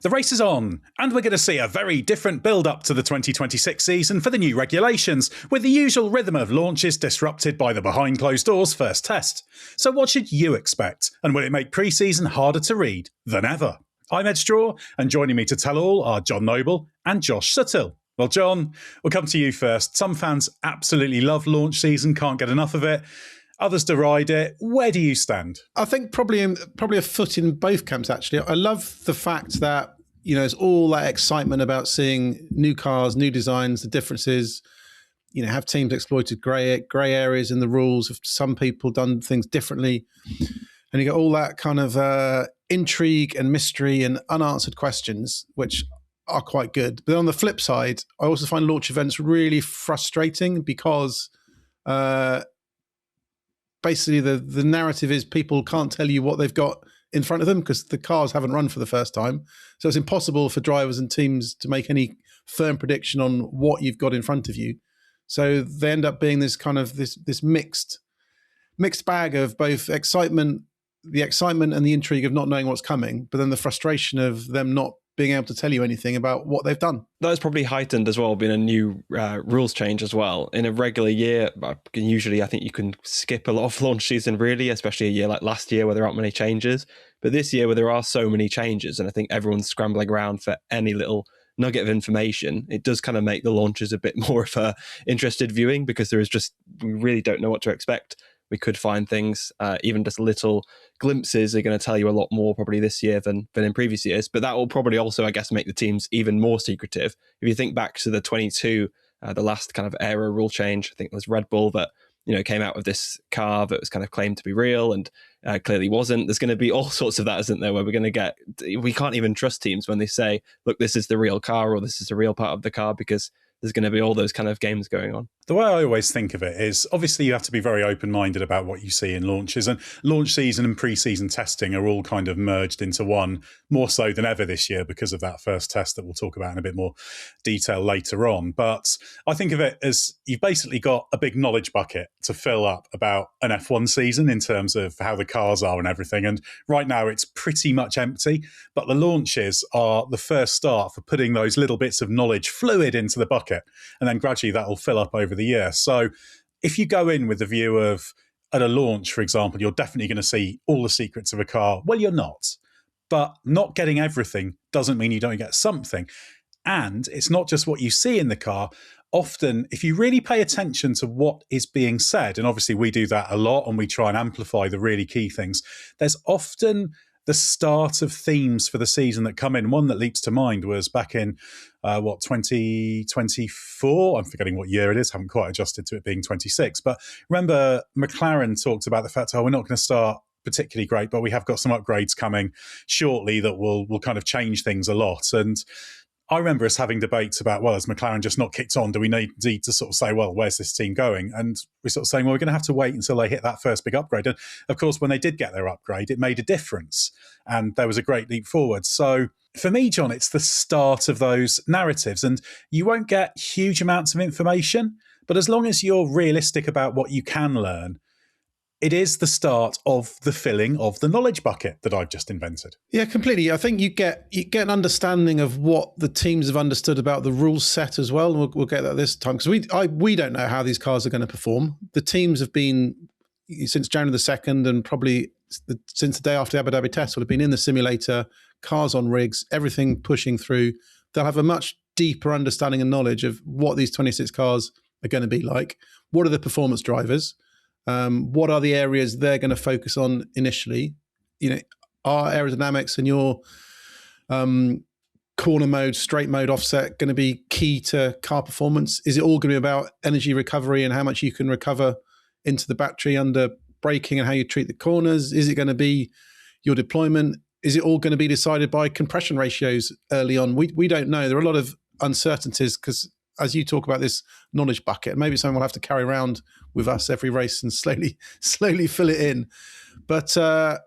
The race is on, and we're going to see a very different build-up to the 2026 season for the new regulations, with the usual rhythm of launches disrupted by the behind-closed-doors first test. So what should you expect, and will it make pre-season harder to read than ever? I'm Edd Straw, and joining me to tell all are John Noble and Josh Suttill. Well, John, we'll come to you first. Some fans absolutely love launch season, can't get enough of it. Others deride it. Where do you stand? I think probably a foot in both camps, actually. I love the fact that, there's all that excitement about seeing new cars, new designs, the differences, have teams exploited grey areas in the rules, have some people done things differently. And you get all that kind of intrigue and mystery and unanswered questions, which are quite good. But on the flip side, I also find launch events really frustrating because basically the narrative is people can't tell you what they've got in front of them because the cars haven't run for the first time. So it's impossible for drivers and teams to make any firm prediction on what you've got in front of you. So they end up being this kind of this mixed bag of both the excitement and the intrigue of not knowing what's coming, but then the frustration of them not being able to tell you anything about what they've done. That is probably heightened as well, being a new rules change as well. In a regular year, usually I think you can skip a lot of launch season really, especially a year like last year where there aren't many changes. But this year where there are so many changes, and I think everyone's scrambling around for any little nugget of information, it does kind of make the launches a bit more of a interested viewing because we really don't know what to expect. We could find things, even just little glimpses are going to tell you a lot more probably this year than in previous years. But that will probably also, I guess, make the teams even more secretive. If you think back to the 22, the last kind of era rule change, I think it was Red Bull that came out with this car that was kind of claimed to be real and clearly wasn't. There's going to be all sorts of that, isn't there, where we can't even trust teams when they say, look, this is the real car or this is the real part of the car, because there's going to be all those kind of games going on. The way I always think of it is, obviously you have to be very open-minded about what you see in launches, and launch season and pre-season testing are all kind of merged into one, more so than ever this year because of that first test that we'll talk about in a bit more detail later on. But I think of it as you've basically got a big knowledge bucket to fill up about an F1 season in terms of how the cars are and everything. And right now it's pretty much empty, but the launches are the first start for putting those little bits of knowledge fluid into the bucket. And then gradually that will fill up over the year. So if you go in with the view of, at a launch, for example, you're definitely going to see all the secrets of a car. Well, you're not. But not getting everything doesn't mean you don't get something. And it's not just what you see in the car. Often, if you really pay attention to what is being said, and obviously we do that a lot and we try and amplify the really key things, there's often the start of themes for the season that come in. One that leaps to mind was back in 2024. I'm forgetting what year it is. Haven't quite adjusted to it being 26. But remember, McLaren talked about the fact, we're not going to start particularly great, but we have got some upgrades coming shortly that will kind of change things a lot. And I remember us having debates about, has McLaren just not kicked on? Do we need to sort of say, where's this team going? And we're sort of saying, we're going to have to wait until they hit that first big upgrade. And of course, when they did get their upgrade, it made a difference. And there was a great leap forward. So for me, John, it's the start of those narratives. And you won't get huge amounts of information, but as long as you're realistic about what you can learn, it is the start of the filling of the knowledge bucket that I've just invented. Yeah, completely. I think you get an understanding of what the teams have understood about the rule set as well. And we'll get that this time because we don't know how these cars are going to perform. The teams have been, since January the 2nd and probably since the day after the Abu Dhabi test, will have been in the simulator, cars on rigs, everything pushing through. They'll have a much deeper understanding and knowledge of what these 26 cars are going to be like. What are the performance drivers? What are the areas they're going to focus on initially? Are aerodynamics and your corner mode, straight mode, offset going to be key to car performance? Is it all going to be about energy recovery and how much you can recover into the battery under braking and how you treat the corners? Is it going to be your deployment? Is it all going to be decided by compression ratios early on? We don't know. There are a lot of uncertainties because as you talk about this knowledge bucket, maybe something we'll have to carry around with us every race and slowly fill it in. But I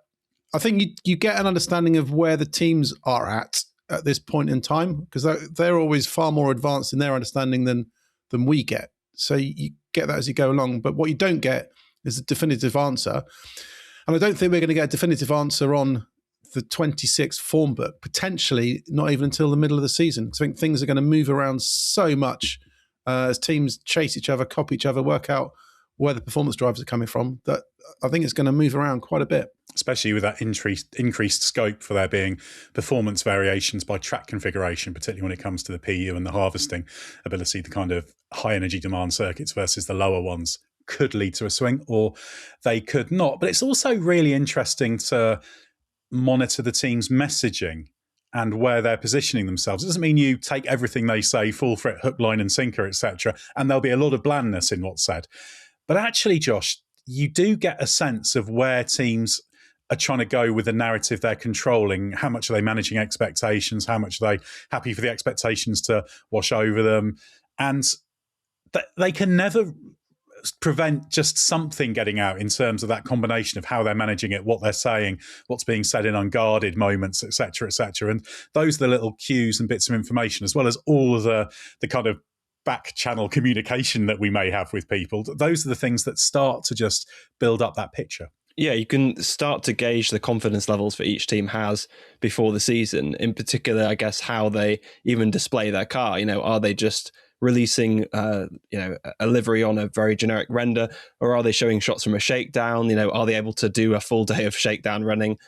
think you get an understanding of where the teams are at this point in time because they're always far more advanced in their understanding than we get. So you get that as you go along. But what you don't get is a definitive answer. And I don't think we're going to get a definitive answer on the 26th form book, potentially not even until the middle of the season. Because I think things are going to move around so much as teams chase each other, copy each other, work out where the performance drivers are coming from, that I think it's going to move around quite a bit. Especially with that increased scope for there being performance variations by track configuration, particularly when it comes to the PU and the harvesting ability, the kind of high energy demand circuits versus the lower ones could lead to a swing, or they could not. But it's also really interesting to monitor the team's messaging and where they're positioning themselves. It doesn't mean you take everything they say, fall for it, hook, line and sinker, etc. And there'll be a lot of blandness in what's said. But actually, Josh, you do get a sense of where teams are trying to go with the narrative they're controlling. How much are they managing expectations? How much are they happy for the expectations to wash over them? And they can never prevent just something getting out in terms of that combination of how they're managing it, what they're saying, what's being said in unguarded moments, etc., etc. And those are the little cues and bits of information, as well as all of the kind of back channel communication that we may have with people. Those are the things that start to just build up that picture. Yeah, you can start to gauge the confidence levels that each team has before the season. In particular, I guess, how they even display their car. Are they just releasing, a livery on a very generic render, or are they showing shots from a shakedown? Are they able to do a full day of shakedown running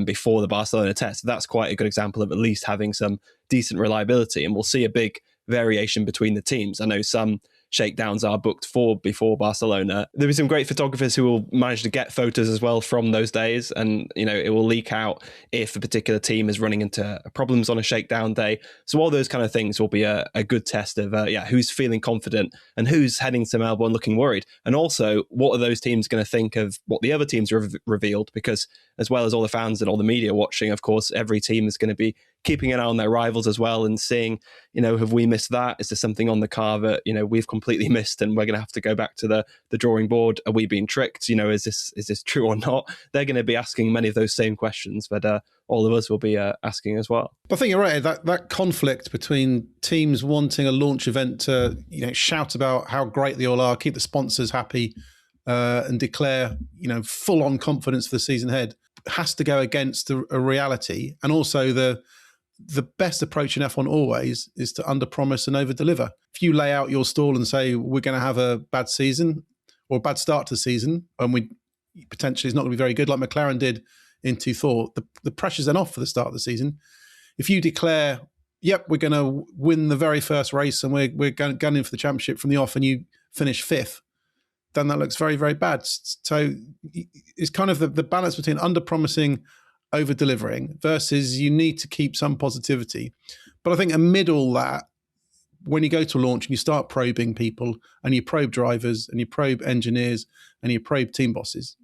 before the Barcelona test? That's quite a good example of at least having some decent reliability. And we'll see a big variation between the teams. I know some shakedowns are booked for before Barcelona. There'll be some great photographers who will manage to get photos as well from those days, and it will leak out if a particular team is running into problems on a shakedown day. So all those kind of things will be a good test of who's feeling confident and who's heading to Melbourne looking worried, and also what are those teams going to think of what the other teams revealed, because as well as all the fans and all the media watching, of course, every team is going to be keeping an eye on their rivals as well and seeing, have we missed that? Is there something on the car that, we've completely missed and we're going to have to go back to the drawing board? Are we being tricked? Is this true or not? They're going to be asking many of those same questions, but all of us will be asking as well. I think you're right. That conflict between teams wanting a launch event to, shout about how great they all are, keep the sponsors happy, and declare, full on confidence for the season ahead, has to go against a reality. And also the best approach in F1 always is to under-promise and over-deliver. If you lay out your stall and say, we're going to have a bad season or a bad start to the season, and we potentially is not going to be very good, like McLaren did in 2004, the pressure's then off for the start of the season. If you declare, yep, we're going to win the very first race and we're gunning for the championship from the off, and you finish fifth, then that looks very, very bad. So it's kind of the balance between under-promising, over-delivering versus you need to keep some positivity. But I think amid all that, when you go to launch and you start probing people and you probe drivers and you probe engineers and you probe team bosses,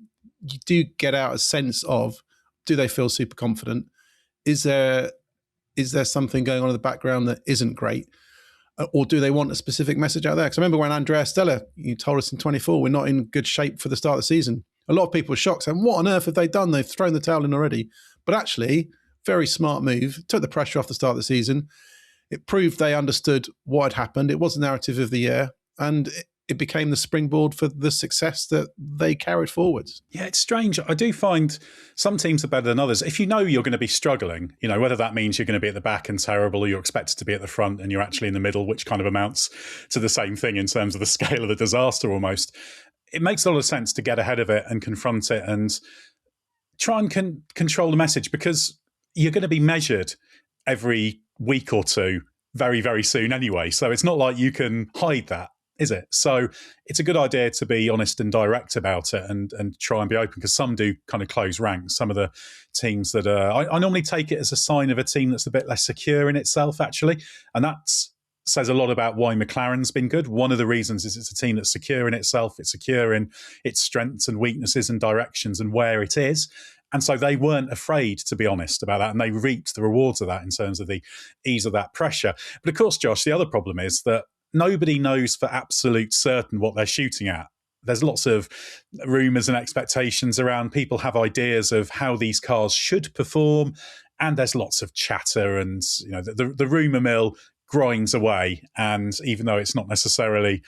you do get out a sense of, do they feel super confident? Is there something going on in the background that isn't great? Or do they want a specific message out there? Because I remember when Andrea Stella, you told us in 24, we're not in good shape for the start of the season. A lot of people were shocked, saying, what on earth have they done? They've thrown the towel in already. But actually, very smart move, took the pressure off the start of the season. It proved they understood what had happened. It was the narrative of the year, and it became the springboard for the success that they carried forwards. Yeah, it's strange. I do find some teams are better than others. If you know you're going to be struggling, whether that means you're going to be at the back and terrible, or you're expected to be at the front and you're actually in the middle, which kind of amounts to the same thing in terms of the scale of the disaster almost. It makes a lot of sense to get ahead of it and confront it and try and control the message, because you're going to be measured every week or two very, very soon anyway. So it's not like you can hide that, is it? So it's a good idea to be honest and direct about it and try and be open, because some do kind of close ranks. Some of the teams that I normally take it as a sign of a team that's a bit less secure in itself, actually. And that's says a lot about why McLaren's been good. One of the reasons is it's a team that's secure in itself. It's secure in its strengths and weaknesses and directions and where it is. And so they weren't afraid to be honest about that, and they reaped the rewards of that in terms of the ease of that pressure. But of course, Josh, the other problem is that nobody knows for absolute certain what they're shooting at. There's lots of rumours and expectations around. People have ideas of how these cars should perform, and there's lots of chatter, and the rumour mill grinds away. And even though it's not necessarily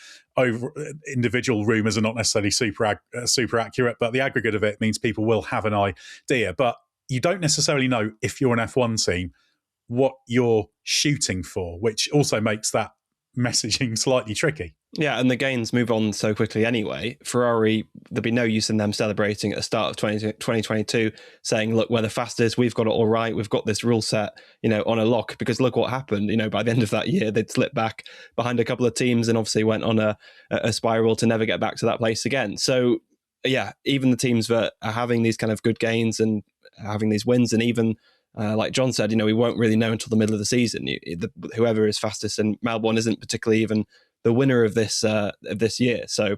individual rumours are not necessarily super accurate, but the aggregate of it means people will have an idea. But you don't necessarily know if you're an F1 team what you're shooting for, which also makes that messaging slightly tricky. Yeah, and the gains move on so quickly anyway. Ferrari, there'd be no use in them celebrating at the start of 2022, saying, look, we're the fastest, we've got it all right, we've got this rule set, on a lock, because look what happened. By the end of that year, they'd slipped back behind a couple of teams and obviously went on a spiral to never get back to that place again. So, yeah, even the teams that are having these kind of good gains and having these wins, and even like John said, we won't really know until the middle of the season. Whoever is fastest in Melbourne isn't particularly even the winner of this year. So,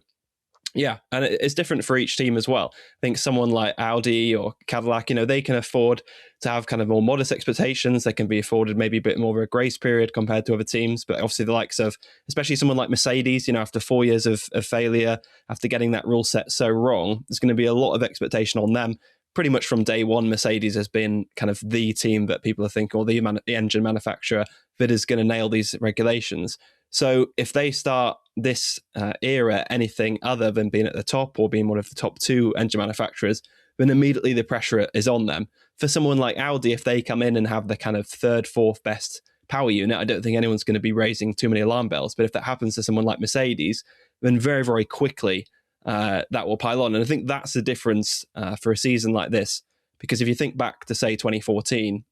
yeah, and it's different for each team as well. I think someone like Audi or Cadillac, they can afford to have kind of more modest expectations. They can be afforded maybe a bit more of a grace period compared to other teams. But obviously the likes of, especially someone like Mercedes, after 4 years of failure, after getting that rule set so wrong, there's going to be a lot of expectation on them. Pretty much from day one, Mercedes has been kind of the team that people are thinking, or the engine manufacturer that is going to nail these regulations. So if they start this era anything other than being at the top or being one of the top two engine manufacturers, then immediately the pressure is on them. For someone like Audi, if they come in and have the kind of third, fourth best power unit, I don't think anyone's going to be raising too many alarm bells. But if that happens to someone like Mercedes, then very, very quickly that will pile on. And I think that's the difference for a season like this. Because if you think back to, say, 2014,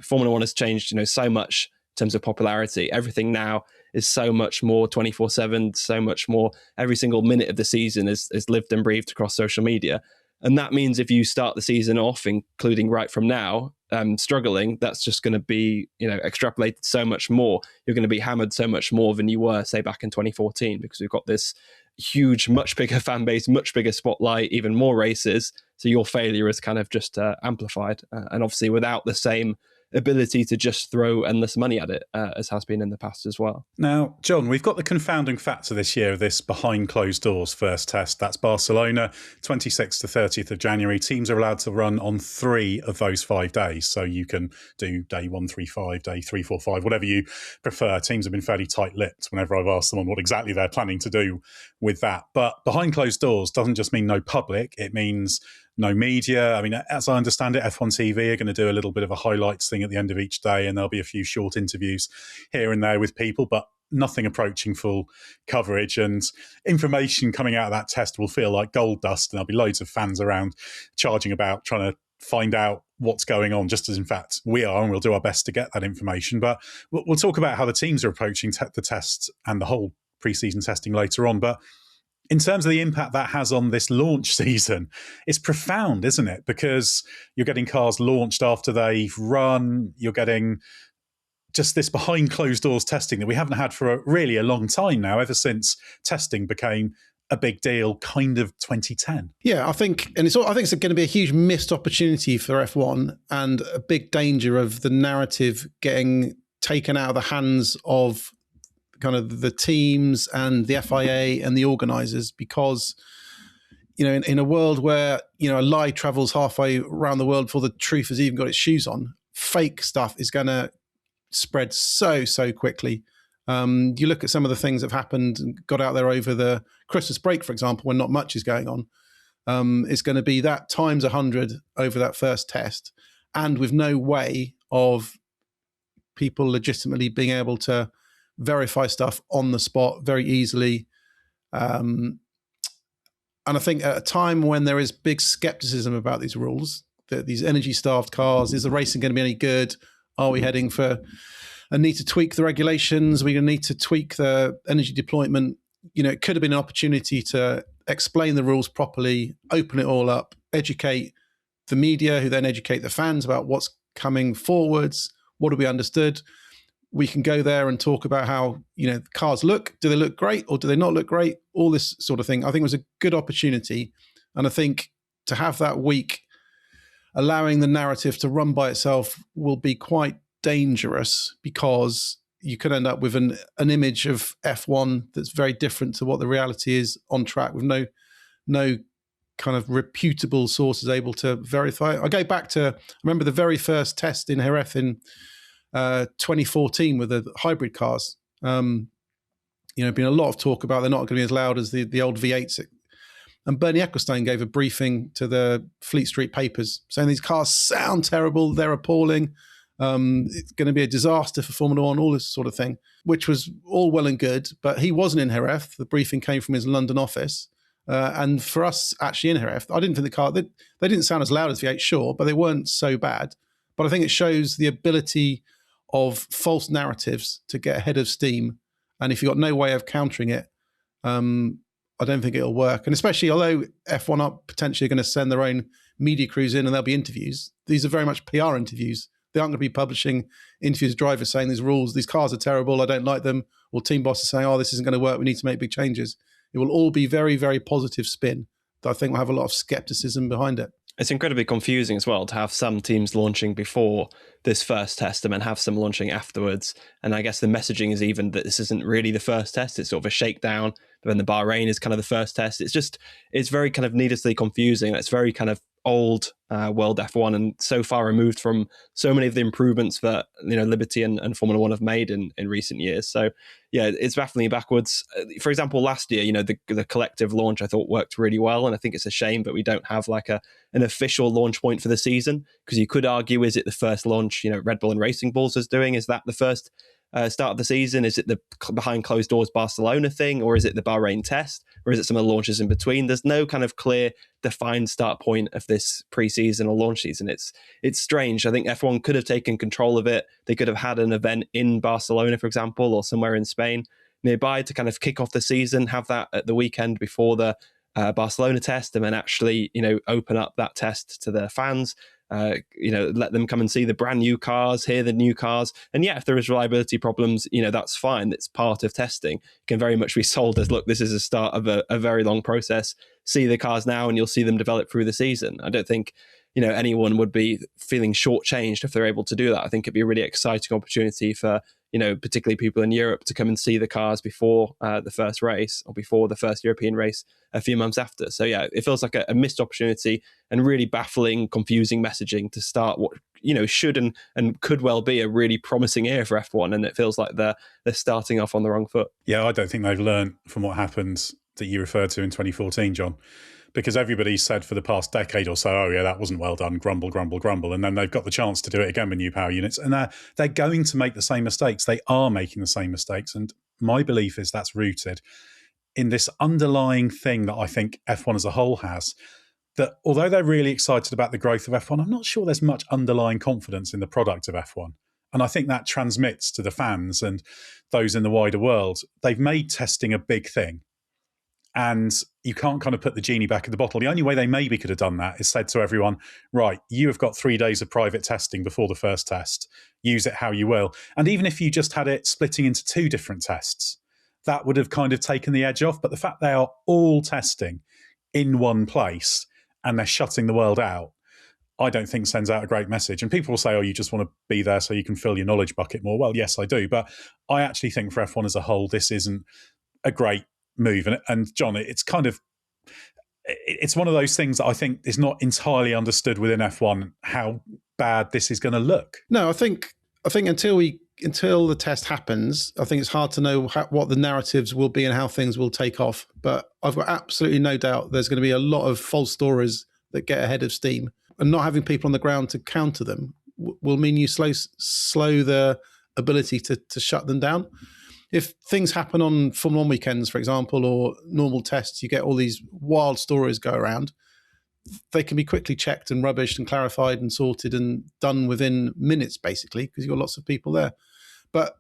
Formula One has changed so much in terms of popularity. Everything now is so much more 24/7, so much more. Every single minute of the season is lived and breathed across social media. And that means if you start the season off, including right from now, struggling, that's just going to be, extrapolated so much more. You're going to be hammered so much more than you were, say, back in 2014, because we've got this huge, much bigger fan base, much bigger spotlight, even more races. So your failure is kind of just amplified. And obviously without the same ability to just throw endless money at it as has been in the past as well. Now, John, we've got the confounding factor this year of this behind closed doors first test. That's Barcelona, 26th to 30th of January. Teams are allowed to run on 3 of those 5 days. So you can do day 1, 3, 5, day 3, 4, 5, whatever you prefer. Teams have been fairly tight-lipped whenever I've asked them on what exactly they're planning to do with that. But behind closed doors doesn't just mean no public. It means no media. I mean, as I understand it, F1 TV are going to do a little bit of a highlights thing at the end of each day, and there'll be a few short interviews here and there with people, but nothing approaching full coverage. And information coming out of that test will feel like gold dust, and there'll be loads of fans around charging about trying to find out what's going on, just as in fact we are, and we'll do our best to get that information. But we'll talk about how the teams are approaching the test and the whole pre-season testing later on. But in terms of the impact that has on this launch season, it's profound, isn't it? Because you're getting cars launched after they've run, you're getting just this behind closed doors testing that we haven't had for a long time now, ever since testing became a big deal, kind of 2010. Yeah, I think it's going to be a huge missed opportunity for F1 and a big danger of the narrative getting taken out of the hands of kind of the teams and the FIA and the organisers, because in a world where a lie travels halfway around the world before the truth has even got its shoes on, fake stuff is going to spread so quickly. You look at some of the things that have happened and got out there over the Christmas break, for example, when not much is going on. It's going to be that times 100 over that first test, and with no way of people legitimately being able to verify stuff on the spot very easily. And I think at a time when there is big skepticism about these rules, that these energy-starved cars, is the racing going to be any good? Are we heading for a need to tweak the regulations? Are we going to need to tweak the energy deployment? It could have been an opportunity to explain the rules properly, open it all up, educate the media, who then educate the fans about what's coming forwards, what have we understood. We can go there and talk about how, the cars look. Do they look great or do they not look great? All this sort of thing. I think it was a good opportunity. And I think to have that week, allowing the narrative to run by itself will be quite dangerous, because you could end up with an image of F1 that's very different to what the reality is on track, with no kind of reputable sources able to verify. I go back to, I remember the very first test in Jerez in 2014 with the hybrid cars. Been a lot of talk about they're not going to be as loud as the old V8s And Bernie Ecclestone gave a briefing to the Fleet Street papers saying these cars sound terrible, they're appalling, it's going to be a disaster for Formula One, all this sort of thing, which was all well and good. But he wasn't in Jerez. The briefing came from his London office. And for us actually in Jerez, I didn't think the car, they didn't sound as loud as V8, sure, but they weren't so bad. But I think it shows the ability of false narratives to get ahead of steam. And if you've got no way of countering it, I don't think it'll work. And especially, although F1 are potentially going to send their own media crews in and there'll be interviews, these are very much PR interviews. They aren't going to be publishing interviews with drivers saying these cars are terrible, I don't like them, or team bosses saying, oh, this isn't going to work, we need to make big changes. It will all be very, very positive spin that I think will have a lot of skepticism behind it. It's incredibly confusing as well to have some teams launching before this first test and then have some launching afterwards. And I guess the messaging is even that this isn't really the first test. It's sort of a shakedown. But then the Bahrain is kind of the first test. It's very kind of needlessly confusing. It's very kind of old world F1 and so far removed from so many of the improvements that Liberty and Formula One have made in recent years. So yeah, it's baffling backwards. For example, last year, the collective launch I thought worked really well, and I think it's a shame that we don't have like an official launch point for the season, because you could argue, is it the first launch Red Bull and Racing Bulls is doing? Is that the first start of the season? Is it the behind closed doors Barcelona thing, or is it the Bahrain test, or is it some of the launches in between? There's no kind of clear defined start point of this pre-season or launch season. It's strange. I think F1 could have taken control of it. They could have had an event in Barcelona, for example, or somewhere in Spain nearby to kind of kick off the season, have that at the weekend before the Barcelona test, and then actually open up that test to the fans. Let them come and see the brand new cars, hear the new cars. And yeah, if there is reliability problems, that's fine. It's part of testing. It can very much be sold as, look, this is a start of a very long process. See the cars now and you'll see them develop through the season. I don't think, anyone would be feeling shortchanged if they're able to do that. I think it'd be a really exciting opportunity for, particularly people in Europe to come and see the cars before the first race or before the first European race a few months after. So yeah, it feels like a missed opportunity and really baffling, confusing messaging to start what should and could well be a really promising year for F1, and it feels like they're starting off on the wrong foot. Yeah, I don't think they've learned from what happened that you referred to in 2014, John, because everybody said for the past decade or so, oh yeah, that wasn't well done, grumble, grumble, grumble. And then they've got the chance to do it again with new power units, and they're going to make the same mistakes. They are making the same mistakes. And my belief is that's rooted in this underlying thing that I think F1 as a whole has, that although they're really excited about the growth of F1, I'm not sure there's much underlying confidence in the product of F1. And I think that transmits to the fans and those in the wider world. They've made testing a big thing. And you can't kind of put the genie back in the bottle. The only way they maybe could have done that is said to everyone, right, you have got 3 days of private testing before the first test. Use it how you will. And even if you just had it splitting into 2 different tests, that would have kind of taken the edge off. But the fact they are all testing in one place and they're shutting the world out, I don't think sends out a great message. And people will say, oh, you just want to be there so you can fill your knowledge bucket more. Well, yes, I do. But I actually think for F1 as a whole, this isn't a great move. And John, it's one of those things that I think is not entirely understood within F1 how bad this is going to look. No, I think until the test happens, I think it's hard to know what the narratives will be and how things will take off. But I've got absolutely no doubt there's going to be a lot of false stories that get ahead of steam, and not having people on the ground to counter them will mean you slow the ability to shut them down. If things happen on Formula 1 weekends, for example, or normal tests, you get all these wild stories go around. They can be quickly checked and rubbished and clarified and sorted and done within minutes, basically, because you've got lots of people there. But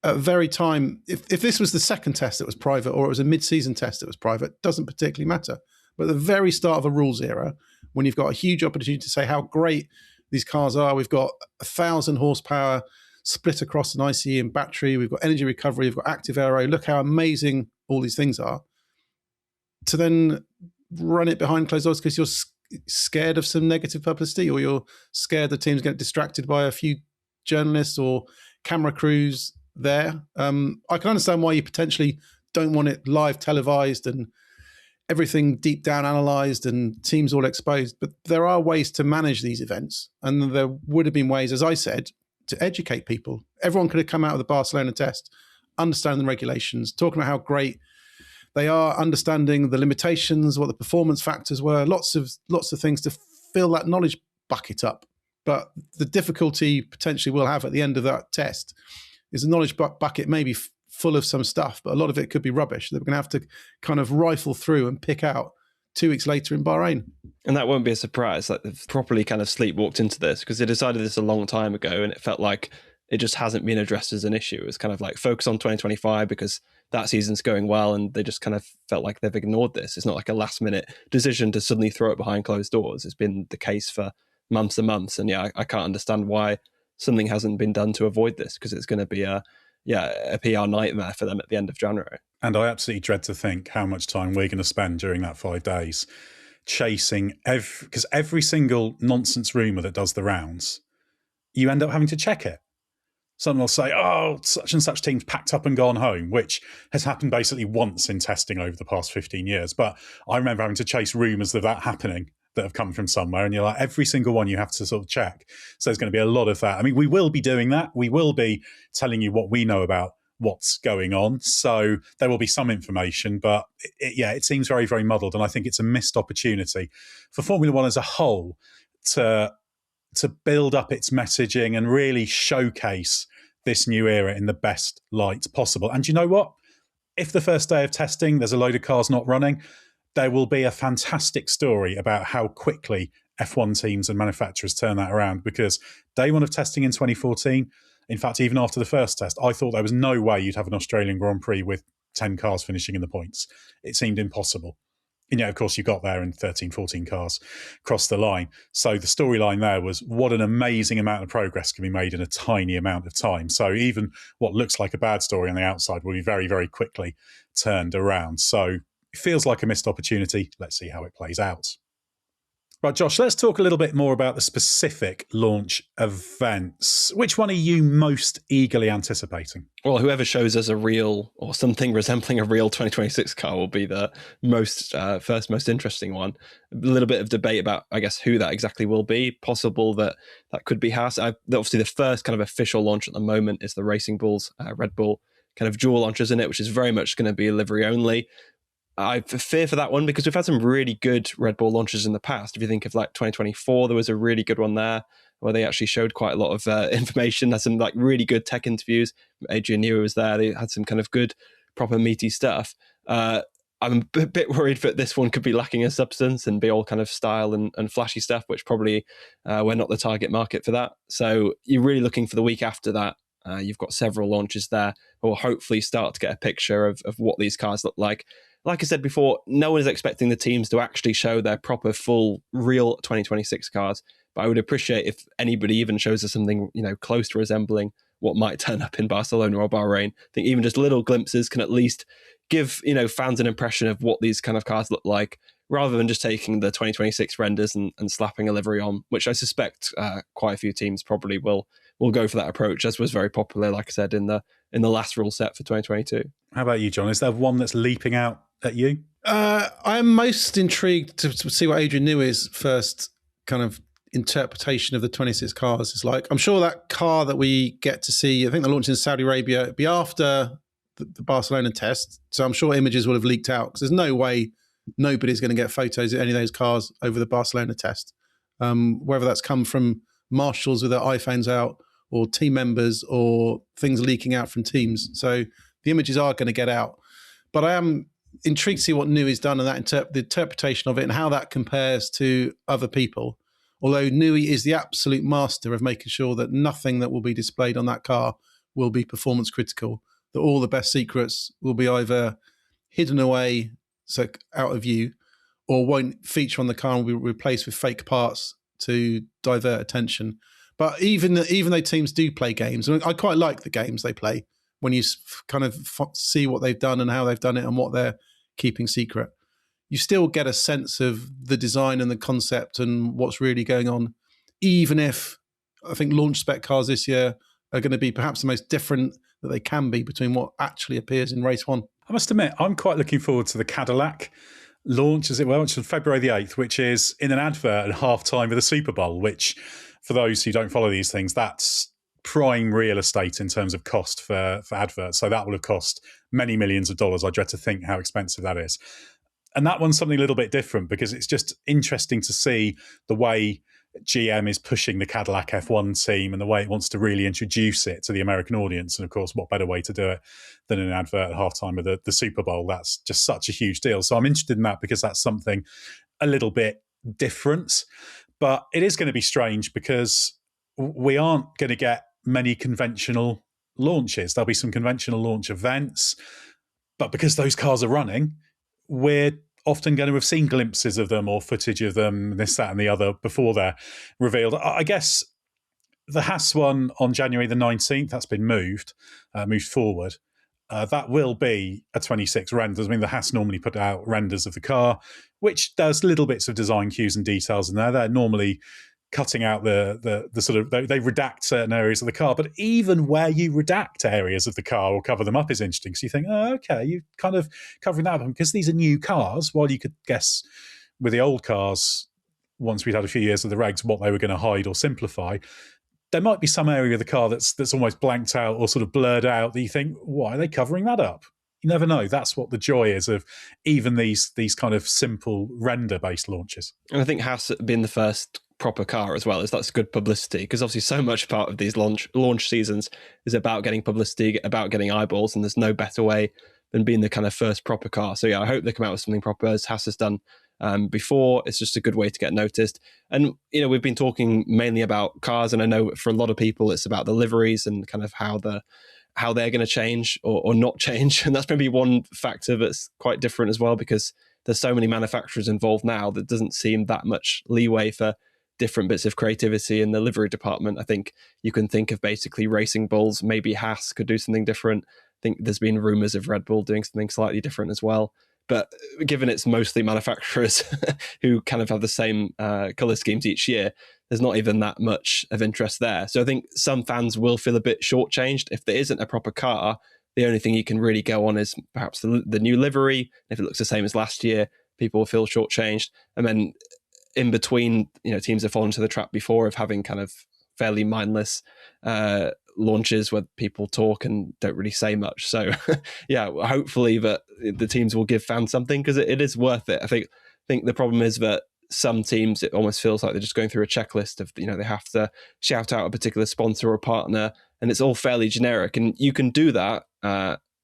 at the very time, if this was the second test that was private, or it was a mid-season test that was private, doesn't particularly matter. But at the very start of a rules era, when you've got a huge opportunity to say how great these cars are, we've got 1,000 horsepower split across an ICE and battery, we've got energy recovery, we've got active aero, look how amazing all these things are, to then run it behind closed doors because you're scared of some negative publicity, or you're scared the team's get distracted by a few journalists or camera crews there. I can understand why you potentially don't want it live televised and everything deep down analysed and teams all exposed, but there are ways to manage these events, and there would have been ways, as I said, to educate people. Everyone could have come out of the Barcelona test, understanding the regulations, talking about how great They are understanding the limitations, what the performance factors were, lots of things to fill that knowledge bucket up. But the difficulty potentially we'll have at the end of that test is the knowledge bucket may be full of some stuff, but a lot of it could be rubbish that we're going to have to kind of rifle through and pick out 2 weeks later in Bahrain. And that won't be a surprise. Like, they've properly kind of sleepwalked into this because they decided this a long time ago, and it felt like it just hasn't been addressed as an issue. It's kind of like focus on 2025 because that season's going well, and they just kind of felt like they've ignored this. It's not like a last minute decision to suddenly throw it behind closed doors. It's been the case for months and months. And yeah, I can't understand why something hasn't been done to avoid this, because it's going to be a PR nightmare for them at the end of January. And I absolutely dread to think how much time we're going to spend during that 5 days chasing because every single nonsense rumour that does the rounds, you end up having to check it. Someone will say, oh, such and such team's packed up and gone home, which has happened basically once in testing over the past 15 years. But I remember having to chase rumours of that happening that have come from somewhere, and you're like, every single one you have to sort of check. So there's going to be a lot of that. I mean, we will be doing that. We will be telling you what we know about what's going on. So there will be some information, but it seems very, very muddled. And I think it's a missed opportunity for Formula One as a whole to build up its messaging and really showcase this new era in the best light possible. And you know what? If the first day of testing, there's a load of cars not running, there will be a fantastic story about how quickly F1 teams and manufacturers turn that around, because day one of testing in 2014, in fact, even after the first test, I thought there was no way you'd have an Australian Grand Prix with 10 cars finishing in the points. It seemed impossible. And yeah, of course, you got there and 13, 14 cars crossed the line. So the storyline there was what an amazing amount of progress can be made in a tiny amount of time. So even what looks like a bad story on the outside will be very, very quickly turned around. So it feels like a missed opportunity. Let's see how it plays out. Right, Josh, let's talk a little bit more about the specific launch events. Which one are you most eagerly anticipating? Well, whoever shows us a real or something resembling a real 2026 car will be the most interesting one. A little bit of debate about, I guess, who that exactly will be. Possible that could be Haas. Obviously, the first kind of official launch at the moment is the Racing Bulls, Red Bull kind of dual launchers in it, which is very much going to be livery only. I fear for that one because we've had some really good Red Bull launches in the past. If you think of like 2024, there was a really good one there where they actually showed quite a lot of information. Had some like really good tech interviews. Adrian Newey was there. They had some kind of good, proper meaty stuff. I'm a bit worried that this one could be lacking in substance and be all kind of style and flashy stuff, which probably we're not the target market for that. So you're really looking for the week after that. You've got several launches there who will hopefully start to get a picture of what these cars look like. Like I said before, no one is expecting the teams to actually show their proper, full, real 2026 cars. But I would appreciate if anybody even shows us something, close to resembling what might turn up in Barcelona or Bahrain. I think even just little glimpses can at least give, fans an impression of what these kind of cars look like, rather than just taking the 2026 renders and slapping a livery on, which I suspect quite a few teams probably will go for that approach, as was very popular, like I said, in the last rule set for 2022. How about you, John? Is there one that's leaping out at you? I'm most intrigued to see what Adrian Newey's first kind of interpretation of the 26 cars is like. I'm sure that car that we get to see, I think they're launching in Saudi Arabia, it'll be after the Barcelona test. So I'm sure images will have leaked out because there's no way nobody's going to get photos of any of those cars over the Barcelona test. Whether that's come from marshals with their iPhones out or team members or things leaking out from teams. So the images are going to get out. But I am intrigued to see what Newey's done and the interpretation of it and how that compares to other people. Although Newey is the absolute master of making sure that nothing that will be displayed on that car will be performance critical, that all the best secrets will be either hidden away, so out of view, or won't feature on the car and will be replaced with fake parts to divert attention. But even though teams do play games, and I quite like the games they play when you kind of see what they've done and how they've done it and what they're keeping secret, you still get a sense of the design and the concept and what's really going on, even if I think launch spec cars this year are going to be perhaps the most different that they can be between what actually appears in race one. I must admit, I'm quite looking forward to the Cadillac launch, as it were, which is February the 8th, which is in an advert at halftime of the Super Bowl, which, for those who don't follow these things, that's prime real estate in terms of cost for adverts. So that will have cost many millions of dollars. I dread to think how expensive that is. And that one's something a little bit different because it's just interesting to see the way GM is pushing the Cadillac F1 team and the way it wants to really introduce it to the American audience. And of course, what better way to do it than an advert at halftime of the Super Bowl? That's just such a huge deal. So I'm interested in that because that's something a little bit different. But it is going to be strange because we aren't going to get many conventional launches. There'll be some conventional launch events, but because those cars are running, we're often going to have seen glimpses of them or footage of them, this, that, and the other before they're revealed. I guess the Haas one on January the 19th, that's been moved forward. That will be a 26 renders. I mean, the Haas normally put out renders of the car, which does little bits of design cues and details in there. They're normally cutting out the sort of, they redact certain areas of the car, but even where you redact areas of the car or cover them up is interesting. So you think, oh, okay, you're kind of covering that up because these are new cars. While you could guess with the old cars, once we'd had a few years of the regs, what they were going to hide or simplify, there might be some area of the car that's almost blanked out or sort of blurred out that you think, why are they covering that up? You never know. That's what the joy is of even these kind of simple render-based launches. And I think Haas being the first proper car as well is that's good publicity, because obviously so much part of these launch seasons is about getting publicity, about getting eyeballs, and there's no better way than being the kind of first proper car. So yeah, I hope they come out with something proper, as Haas has done before. It's just a good way to get noticed. And we've been talking mainly about cars, and I know for a lot of people it's about the liveries and kind of how they're going to change or not change. And that's maybe one factor that's quite different as well, because there's so many manufacturers involved now that doesn't seem that much leeway for different bits of creativity in the livery department. I think you can think of basically Racing Bulls, maybe Haas could do something different. I think there's been rumours of Red Bull doing something slightly different as well. But given it's mostly manufacturers who kind of have the same colour schemes each year, there's not even that much of interest there. So I think some fans will feel a bit shortchanged. If there isn't a proper car, the only thing you can really go on is perhaps the new livery. If it looks the same as last year, people will feel shortchanged. And then in between, teams have fallen into the trap before of having kind of fairly mindless launches where people talk and don't really say much. So yeah, hopefully that the teams will give fans something, because it is worth it. I think the problem is that some teams, it almost feels like they're just going through a checklist of, they have to shout out a particular sponsor or partner, and it's all fairly generic. And you can do that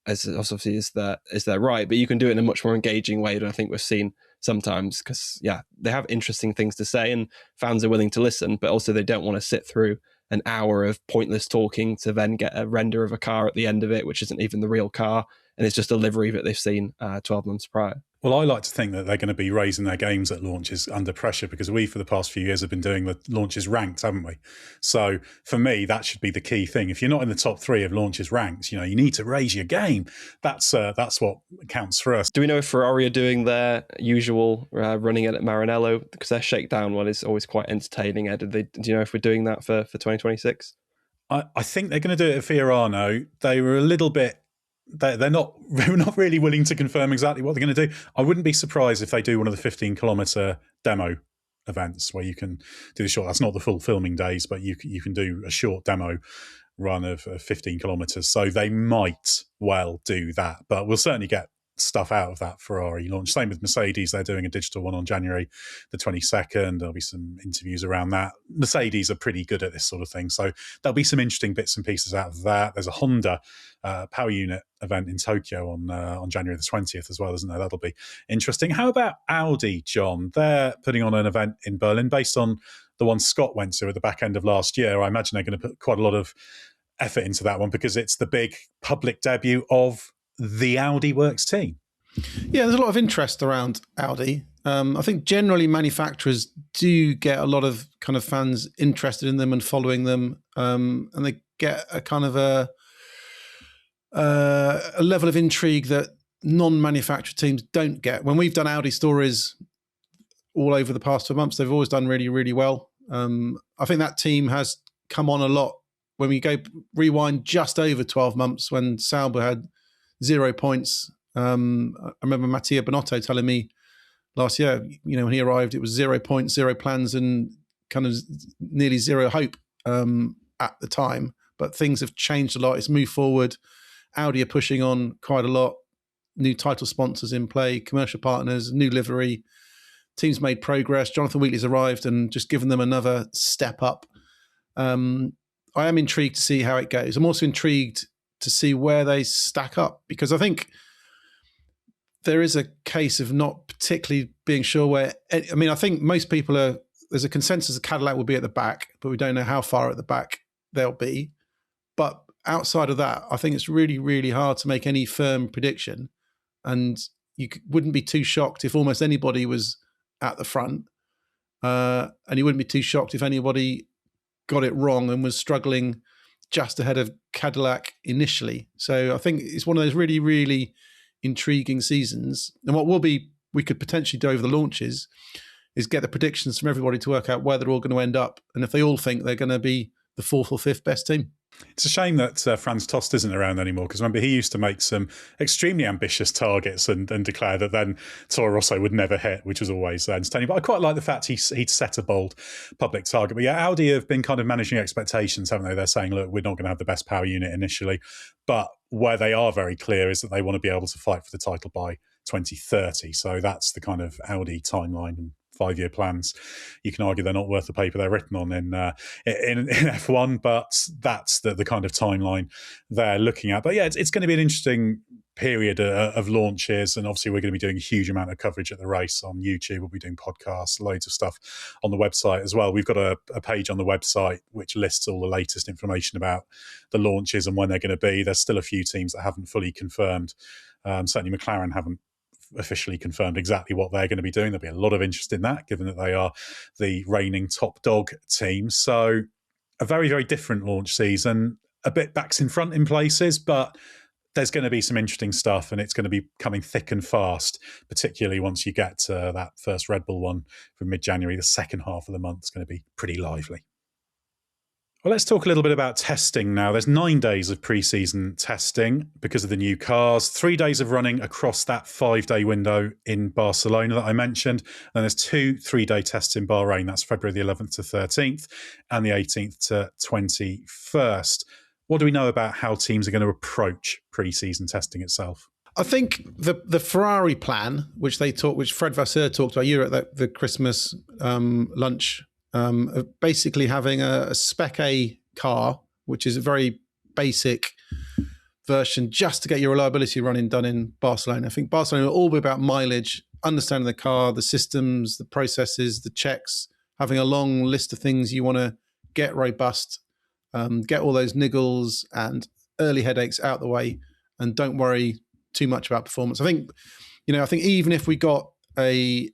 as obviously is their right, but you can do it in a much more engaging way than I think we've seen sometimes, because they have interesting things to say and fans are willing to listen, but also they don't want to sit through an hour of pointless talking to then get a render of a car at the end of it, which isn't even the real car, and it's just a livery that they've seen 12 months prior. Well, I like to think that they're going to be raising their games at launches under pressure, because we, for the past few years, have been doing the launches ranked, haven't we? So for me, that should be the key thing. If you're not in the top 3 of launches ranked, you need to raise your game. That's what counts for us. Do we know if Ferrari are doing their usual running it at Maranello? Because their shakedown one is always quite entertaining. Ed, do you know if we're doing that for 2026? I think they're going to do it at Fiorano. They were a little bit... They're not really willing to confirm exactly what they're going to do. I wouldn't be surprised if they do one of the 15-kilometre demo events where you can do the short. That's not the full filming days, but you can do a short demo run of 15 kilometres. So they might well do that, but we'll certainly get stuff out of that Ferrari launch. Same with Mercedes. They're doing a digital one on January the 22nd. There'll be some interviews around that. Mercedes are pretty good at this sort of thing, so there'll be some interesting bits and pieces out of that. There's a Honda power unit event in Tokyo on January the 20th as well, isn't there? That'll be interesting. How about Audi, John? They're putting on an event in Berlin based on the one Scott went to at the back end of last year. I imagine they're going to put quite a lot of effort into that one because it's the big public debut of the Audi Works team. Yeah, there's a lot of interest around Audi. I think generally manufacturers do get a lot of kind of fans interested in them and following them, and they get a kind of a level of intrigue that non-manufacturer teams don't get. When we've done Audi stories all over the past 2 months, they've always done really, really well. I think that team has come on a lot. When we go rewind just over 12 months, when Sauber had 0 points, I remember Mattia Bonotto telling me last year, when he arrived, it was 0 points, 0 plans, and kind of nearly zero hope at the time. but things have changed a lot. It's moved forward. Audi are pushing on quite a lot. New title sponsors in play, commercial partners, new livery. Teams made progress. Jonathan Wheatley's arrived and just given them another step up. I am intrigued to see how it goes. I'm also intrigued to see where they stack up, because I think there is a case of not particularly being sure where. I mean, I think most people there's a consensus that Cadillac will be at the back, but we don't know how far at the back they'll be. But outside of that, I think it's really, really hard to make any firm prediction. And you wouldn't be too shocked if almost anybody was at the front. And you wouldn't be too shocked if anybody got it wrong and was struggling just ahead of Cadillac initially. So I think it's one of those really, really intriguing seasons. And what we could potentially do over the launches is get the predictions from everybody to work out where they're all going to end up. And if they all think they're going to be the fourth or fifth best team. It's a shame that Franz Tost isn't around anymore, because remember, he used to make some extremely ambitious targets and declare that then Toro Rosso would never hit, which was always entertaining. But I quite like the fact he'd set a bold public target. But yeah, Audi have been kind of managing expectations, haven't they? They're saying, look, we're not going to have the best power unit initially. But where they are very clear is that they want to be able to fight for the title by 2030. So that's the kind of Audi timeline and 5-year plans. You can argue they're not worth the paper they're written on in F1, but that's the kind of timeline they're looking at. But yeah, it's going to be an interesting period of launches, and obviously we're going to be doing a huge amount of coverage at the race on YouTube. We'll be doing podcasts, loads of stuff on the website as well. We've got a page on the website which lists all the latest information about the launches and when they're going to be. There's still a few teams that haven't fully confirmed. Certainly McLaren haven't officially confirmed exactly what they're going to be doing. There'll be a lot of interest in that, given that they are the reigning top dog team. So a very, very different launch season, a bit backs in front in places, but there's going to be some interesting stuff, and it's going to be coming thick and fast, particularly once you get to that first Red Bull one from mid-January. The second half of the month is going to be pretty lively. Well, let's talk a little bit about testing now. There's 9 days of pre-season testing because of the new cars, 3 days of running across that 5-day window in Barcelona that I mentioned. And there's 2 3-day tests in Bahrain. That's February the 11th to 13th and the 18th to 21st. What do we know about how teams are going to approach pre-season testing itself? I think the Ferrari plan, which Fred Vasseur talked about, you were at the Christmas lunch, of basically having a Spec A car, which is a very basic version, just to get your reliability running done in Barcelona. I think Barcelona will all be about mileage, understanding the car, the systems, the processes, the checks, having a long list of things you want to get robust, get all those niggles and early headaches out the way, and don't worry too much about performance. I think even if we got a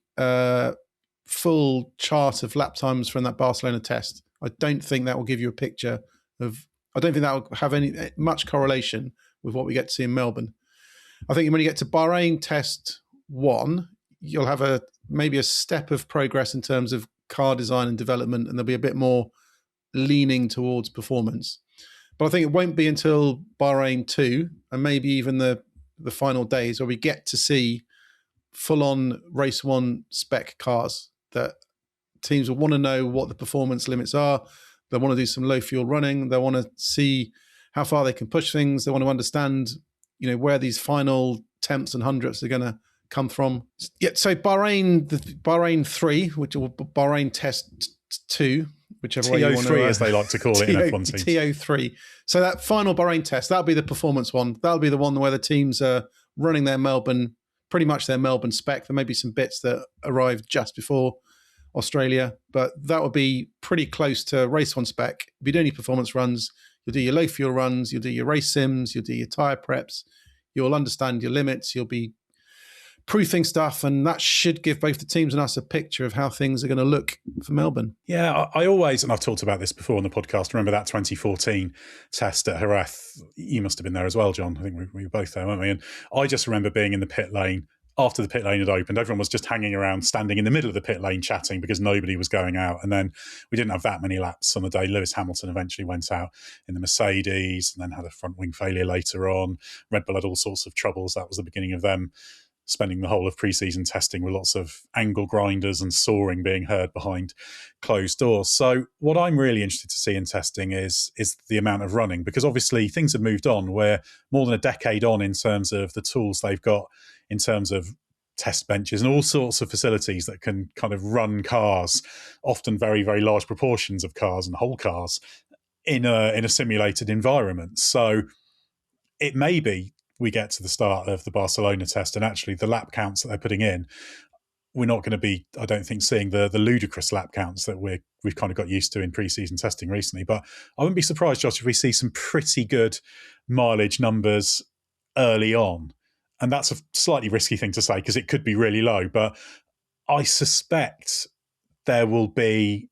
full chart of lap times from that Barcelona test, I don't think that will give you a picture of. I don't think that will have much correlation with what we get to see in Melbourne. I think when you get to Bahrain test 1, you'll have maybe a step of progress in terms of car design and development, and there'll be a bit more leaning towards performance. But I think it won't be until Bahrain 2 and maybe even the final days where we get to see full-on race 1 spec cars that teams will want to know what the performance limits are. They want to do some low fuel running. They want to see how far they can push things. They want to understand, where these final tenths and hundredths are going to come from. Yeah, so Bahrain 3, which will Bahrain test 2, whichever way you want to. TO3, as they like to call it in F1 teams. TO3. So that final Bahrain test, that'll be the performance one. That'll be the one where the teams are running pretty much their Melbourne spec. There may be some bits that arrive just before Australia, but that will be pretty close to race 1 spec. If you do any performance runs, you'll do your low fuel runs, you'll do your race sims, you'll do your tyre preps, you'll understand your limits, you'll be proofing stuff, and that should give both the teams and us a picture of how things are going to look for Melbourne. Yeah, I always, and I've talked about this before on the podcast, remember that 2014 test at Jerez. You must have been there as well, John. I think we were both there, weren't we? And I just remember being in the pit lane after the pit lane had opened. Everyone was just hanging around, standing in the middle of the pit lane chatting because nobody was going out. And then we didn't have that many laps on the day. Lewis Hamilton eventually went out in the Mercedes and then had a front wing failure later on. Red Bull had all sorts of troubles. That was the beginning of them spending the whole of pre-season testing with lots of angle grinders and soaring being heard behind closed doors. So what I'm really interested to see in testing is the amount of running, because obviously things have moved on. We're more than a decade on in terms of the tools they've got in terms of test benches and all sorts of facilities that can kind of run cars, often very, very large proportions of cars and whole cars in a simulated environment. So it may be we get to the start of the Barcelona test and actually the lap counts that they're putting in, we're not going to be, I don't think, seeing the ludicrous lap counts that we've kind of got used to in pre-season testing recently. But I wouldn't be surprised, Josh, if we see some pretty good mileage numbers early on. And that's a slightly risky thing to say because it could be really low. But I suspect there will be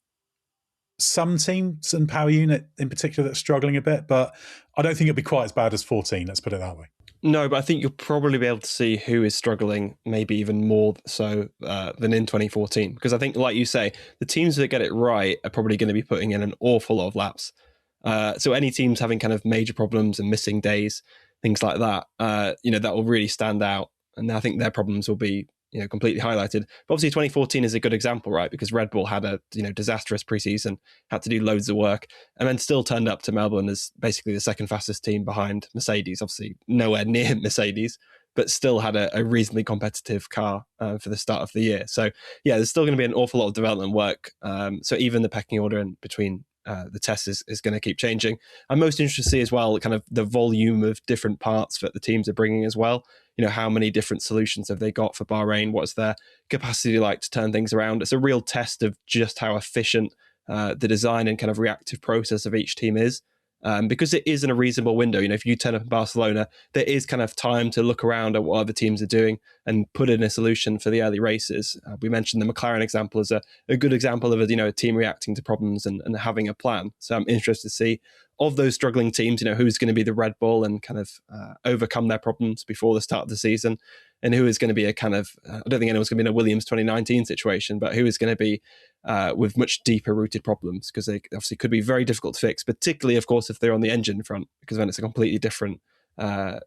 some teams and power unit in particular that's struggling a bit. But I don't think it'll be quite as bad as 14, let's put it that way. No, but I think you'll probably be able to see who is struggling, maybe even more so than in 2014. Because I think, like you say, the teams that get it right are probably going to be putting in an awful lot of laps. So any teams having kind of major problems and missing days, things like that, that will really stand out. And I think their problems will be, completely highlighted. But obviously 2014 is a good example, right? Because Red Bull had a, disastrous preseason, had to do loads of work, and then still turned up to Melbourne as basically the second fastest team behind Mercedes, obviously nowhere near Mercedes, but still had a reasonably competitive car for the start of the year. So yeah, there's still going to be an awful lot of development work. So even the pecking order in between the tests is going to keep changing. I'm most interested to see as well kind of the volume of different parts that the teams are bringing as well. How many different solutions have they got for Bahrain? What's their capacity like to turn things around? It's a real test of just how efficient the design and kind of reactive process of each team is. Because it is in a reasonable window. If you turn up in Barcelona, there is kind of time to look around at what other teams are doing and put in a solution for the early races. We mentioned the McLaren example as a good example of a team reacting to problems and having a plan. So I'm interested to see of those struggling teams, who's going to be the Red Bull and kind of overcome their problems before the start of the season, and who is going to be a kind of, I don't think anyone's going to be in a Williams 2019 situation, but who is going to be with much deeper rooted problems, because they obviously could be very difficult to fix, particularly, of course, if they're on the engine front, because then it's a completely different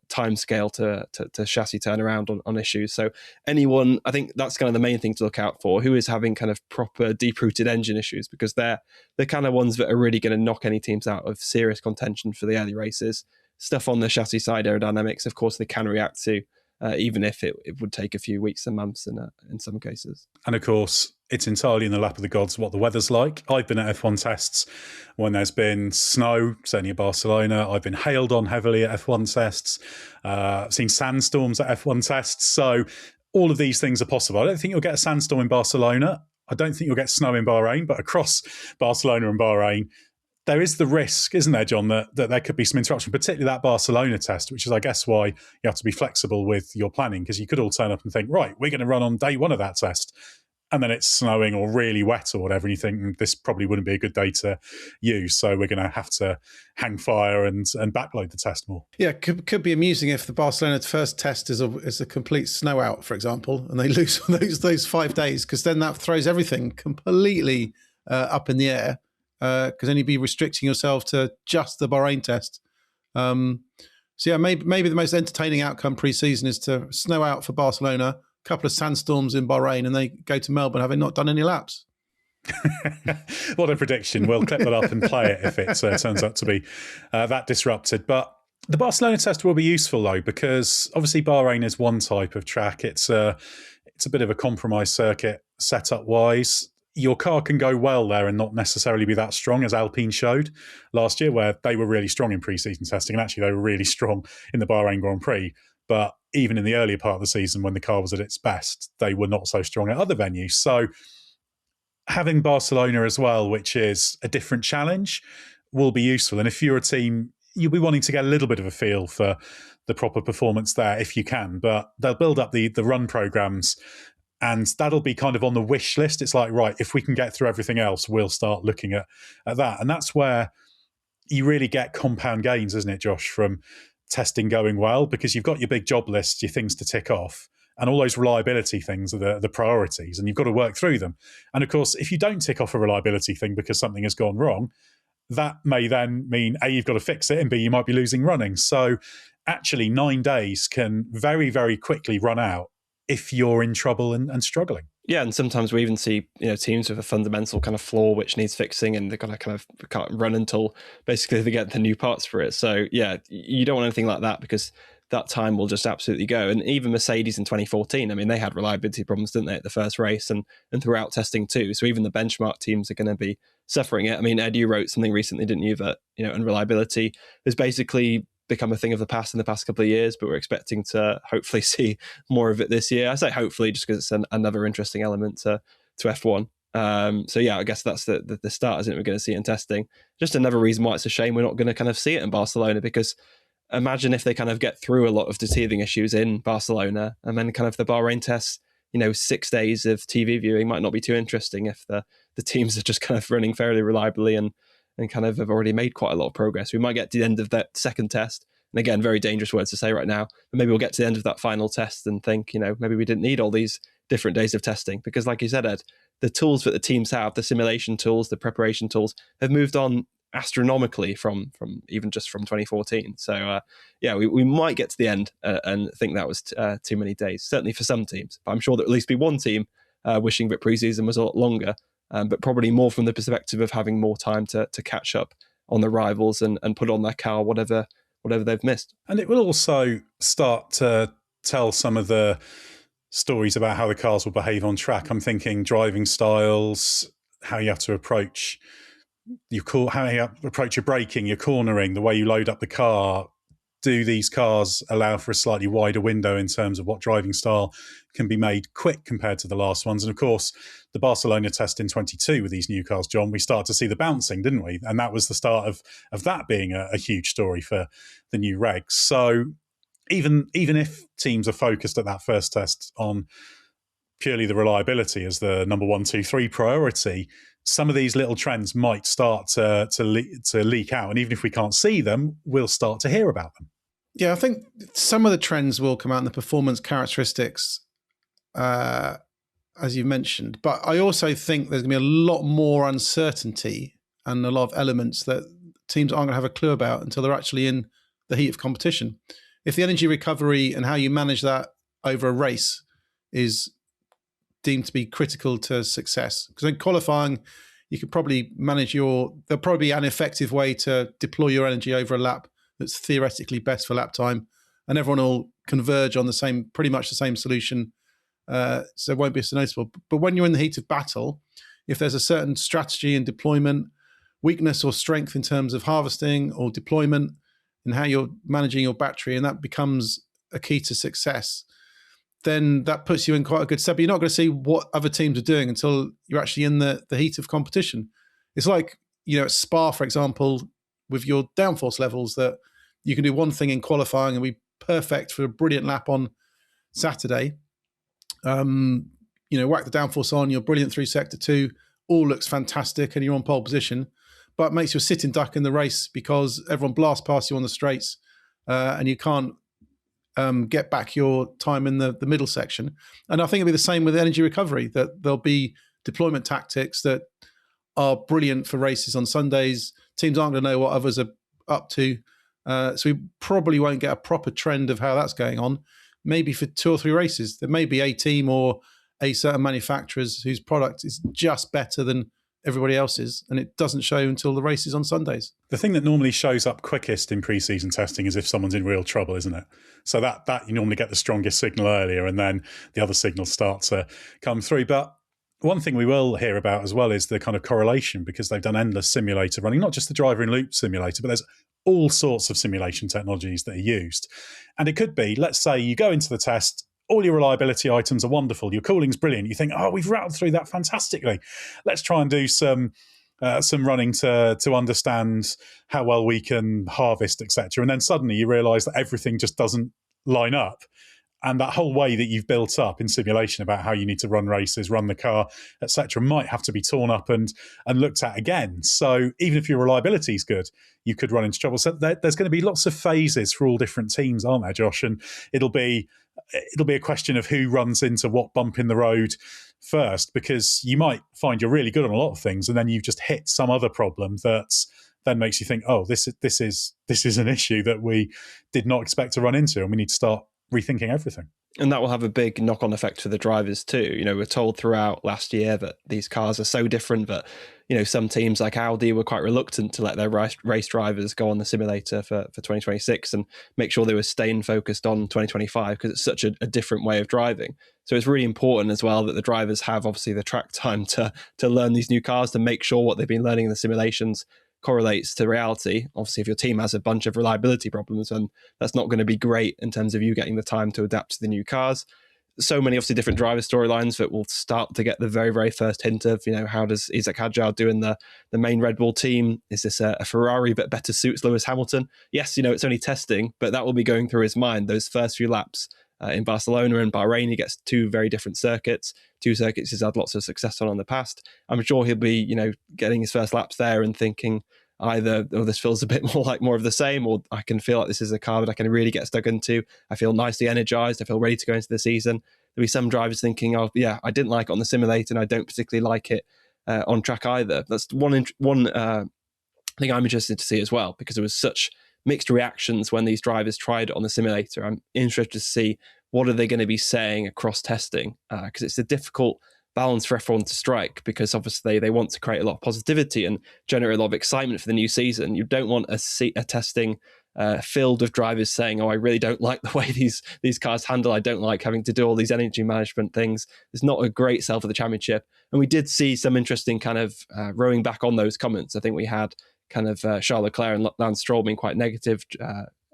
time scale to chassis turnaround on issues. So anyone, I think that's kind of the main thing to look out for, who is having kind of proper deep-rooted engine issues, because they're the kind of ones that are really going to knock any teams out of serious contention for the early races. Stuff on the chassis side, aerodynamics, of course, they can react to, even if it would take a few weeks and months in some cases. And of course, it's entirely in the lap of the gods what the weather's like. I've been at F1 tests when there's been snow, certainly at Barcelona. I've been hailed on heavily at F1 tests. I've seen sandstorms at F1 tests. So all of these things are possible. I don't think you'll get a sandstorm in Barcelona. I don't think you'll get snow in Bahrain, but across Barcelona and Bahrain, there is the risk, isn't there, John, that there could be some interruption, particularly that Barcelona test, which is, I guess, why you have to be flexible with your planning, because you could all turn up and think, right, we're going to run on day one of that test, and then it's snowing or really wet or whatever, and you think this probably wouldn't be a good day to use, so we're going to have to hang fire and backload the test more. Yeah, could be amusing if the Barcelona first test is a complete snow out, for example, and they lose those 5 days, because then that throws everything completely up in the air. Because then you'd be restricting yourself to just the Bahrain test. So yeah, maybe the most entertaining outcome pre-season is to snow out for Barcelona, a couple of sandstorms in Bahrain, and they go to Melbourne having not done any laps. What a prediction. We'll clip that up and play it if it turns out to be that disrupted. But the Barcelona test will be useful, though, because obviously Bahrain is one type of track. It's a bit of a compromise circuit setup-wise. Your car can go well there and not necessarily be that strong, as Alpine showed last year, where they were really strong in pre-season testing, and actually they were really strong in the Bahrain Grand Prix. But even in the earlier part of the season, when the car was at its best, they were not so strong at other venues. So having Barcelona as well, which is a different challenge, will be useful. And if you're a team, you'll be wanting to get a little bit of a feel for the proper performance there if you can. But they'll build up the run programs, and that'll be kind of on the wish list. It's like, right, if we can get through everything else, we'll start looking at that. And that's where you really get compound gains, isn't it, Josh, from testing going well, because you've got your big job list, your things to tick off, and all those reliability things are the priorities, and you've got to work through them. And of course, if you don't tick off a reliability thing because something has gone wrong, that may then mean A, you've got to fix it, and B, you might be losing running. So actually 9 days can very, very quickly run out if you're in trouble and struggling. Yeah, and sometimes we even see teams with a fundamental kind of flaw which needs fixing, and they're gonna kind of can't run until basically they get the new parts for it. So yeah, you don't want anything like that, because that time will just absolutely go. And even Mercedes in 2014, I mean, they had reliability problems, didn't they, at the first race and throughout testing too. So even the benchmark teams are going to be suffering it. I mean, Ed, you wrote something recently, didn't you, that unreliability has basically become a thing of the past in the past couple of years, but we're expecting to hopefully see more of it this year. I say hopefully just because it's another interesting element to F1. So yeah, I guess that's the start, isn't it? We're going to see it in testing. Just another reason why it's a shame we're not going to kind of see it in Barcelona, because imagine if they kind of get through a lot of the teething issues in Barcelona, and then kind of the Bahrain tests, 6 days of TV viewing might not be too interesting if the teams are just kind of running fairly reliably and kind of have already made quite a lot of progress. We might get to the end of that second test, and again, very dangerous words to say right now, but maybe we'll get to the end of that final test and think, maybe we didn't need all these different days of testing, because like you said, Ed, the tools that the teams have, the simulation tools, the preparation tools, have moved on astronomically from even just from 2014. So yeah, we might get to the end and think that was too many days, certainly for some teams. But I'm sure there'll at least be one team wishing that preseason was a lot longer, but probably more from the perspective of having more time to catch up on the rivals and put on their car whatever they've missed. And it will also start to tell some of the stories about how the cars will behave on track. I'm thinking driving styles, how you have to approach how you approach your braking, your cornering, the way you load up the car. Do these cars allow for a slightly wider window in terms of what driving style can be made quick compared to the last ones? And of course, the Barcelona test in 22 with these new cars, John, we started to see the bouncing, didn't we? And that was the start of that being a huge story for the new regs. So even if teams are focused at that first test on purely the reliability as the number 1, 2, 3 priority, some of these little trends might start to leak out. And even if we can't see them, we'll start to hear about them. Yeah, I think some of the trends will come out in the performance characteristics, as you mentioned. But I also think there's going to be a lot more uncertainty and a lot of elements that teams aren't going to have a clue about until they're actually in the heat of competition. If the energy recovery and how you manage that over a race is deemed to be critical to success, because in qualifying you could probably manage there'll probably be an effective way to deploy your energy over a lap that's theoretically best for lap time, and everyone will converge on pretty much the same solution, so it won't be so noticeable. But when you're in the heat of battle, if there's a certain strategy and deployment, weakness or strength in terms of harvesting or deployment, and how you're managing your battery, and that becomes a key to success, then that puts you in quite a good step. But you're not going to see what other teams are doing until you're actually in the heat of competition. It's like, at Spa, for example, with your downforce levels, that you can do one thing in qualifying and be perfect for a brilliant lap on Saturday. Whack the downforce on, you're brilliant through sector 2, all looks fantastic and you're on pole position, but it makes you a sitting duck in the race because everyone blasts past you on the straights and you can't get back your time in the middle section. And I think it'll be the same with energy recovery, that there'll be deployment tactics that are brilliant for races on Sundays. Teams aren't going to know what others are up to. So we probably won't get a proper trend of how that's going on. Maybe for 2 or 3 races, there may be a team or a certain manufacturers whose product is just better than everybody else's, and it doesn't show until the races on Sundays. The thing that normally shows up quickest in pre-season testing is if someone's in real trouble, isn't it? So that you normally get the strongest signal earlier, and then the other signals start to come through. But one thing we will hear about as well is the kind of correlation, because they've done endless simulator running, not just the driver in loop simulator, but there's all sorts of simulation technologies that are used. And it could be, let's say you go into the test, all your reliability items are wonderful, your cooling's brilliant, you think, oh, we've rattled through that fantastically. Let's try and do some running to understand how well we can harvest, etc. And then suddenly you realise that everything just doesn't line up. And that whole way that you've built up in simulation about how you need to run races, run the car, etc., might have to be torn up and looked at again. So even if your reliability is good, you could run into trouble. So there's going to be lots of phases for all different teams, aren't there, Josh? And it'll be a question of who runs into what bump in the road first, because you might find you're really good on a lot of things, and then you've just hit some other problem that's then makes you think, oh, this is an issue that we did not expect to run into, and we need to start rethinking everything. And that will have a big knock-on effect for the drivers too. You know, we're told throughout last year that these cars are so different that, you know, some teams like Audi were quite reluctant to let their race drivers go on the simulator for 2026 and make sure they were staying focused on 2025 because it's such a different way of driving. So it's really important as well that the drivers have obviously the track time to learn these new cars, to make sure what they've been learning in the simulations correlates to reality. Obviously, if your team has a bunch of reliability problems, then that's not going to be great in terms of you getting the time to adapt to the new cars. So many obviously different driver storylines that will start to get the very, very first hint of, you know, how does Isaac Hadjar do in the main Red Bull team? Is this a Ferrari that better suits Lewis Hamilton? Yes, you know, it's only testing, but that will be going through his mind those first few laps. In Barcelona and Bahrain, he gets two very different circuits, two circuits he's had lots of success on in the past. I'm sure he'll be, you know, getting his first laps there and thinking either, oh, this feels a bit more like more of the same, or I can feel like this is a car that I can really get stuck into. I feel nicely energized. I feel ready to go into the season. There'll be some drivers thinking, oh, yeah, I didn't like it on the simulator and I don't particularly like it on track either. That's one thing I'm interested to see as well, because there was such mixed reactions when these drivers tried it on the simulator. I'm interested to see what are they going to be saying across testing, because it's a difficult balance for everyone to strike, because obviously they want to create a lot of positivity and generate a lot of excitement for the new season. You don't want a testing filled with drivers saying, oh, I really don't like the way these cars handle. I don't like having to do all these energy management things. It's not a great sell for the championship. And we did see some interesting kind of rowing back on those comments. I think we had kind of Charles Leclerc and Lance Stroll being quite negative